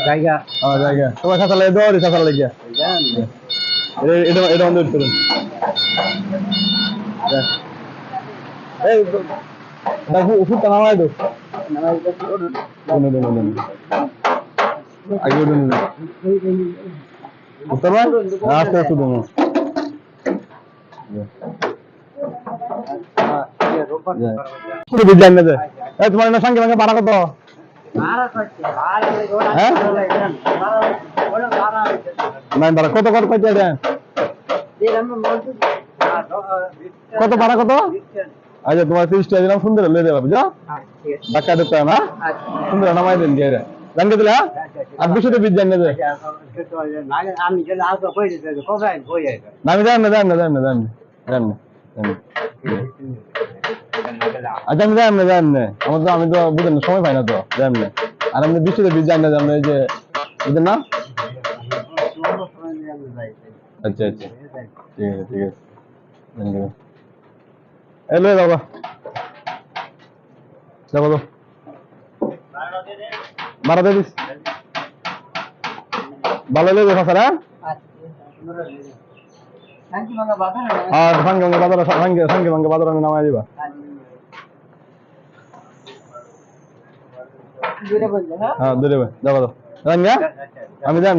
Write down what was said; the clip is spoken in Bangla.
জায়গা জায়গা তোমার কাছে লাগে দৌড়ি কাছে লাগিয়া এটা বন্ধ করুন এই দেখো ওষুধটা নামাই দাও আগে উঠুন উত্তর ভাই আস্তে আস্তে দেবো বিদ্যান দে তোমার না সঙ্গে সঙ্গে ভাড়া কত হ্যাঁ নাই ভাড়া কত কত কত দেন কত ভাড়া কত আচ্ছা তোমার 30 টাকা দিলাম সুন্দর লয়ে দেবা বুঝছো টাকা দিতে না সুন্দর নামাই দেন দিয়ে জানতে দিলে আর 200 টাকা বিদ্যান দে আমি যদি আলকা কই দিতে কোথায় কই যায় না আমি জান আচ্ছা আমি জান আমি তো বুঝেন না সময় পাই না তো জান না আর আমি 200 টাকা বিদ্যান না জান এই যে বুঝেন না আচ্ছা আচ্ছা ঠিক আছে এলো বাবা যাবো তো বারো দে দিস ভালো লেগে ফাঁসারা আর সঙ্গে বাজার সঙ্গে বাজার আমি নামাই দিবা হ্যাঁ দূরে যাবো তো আমি জান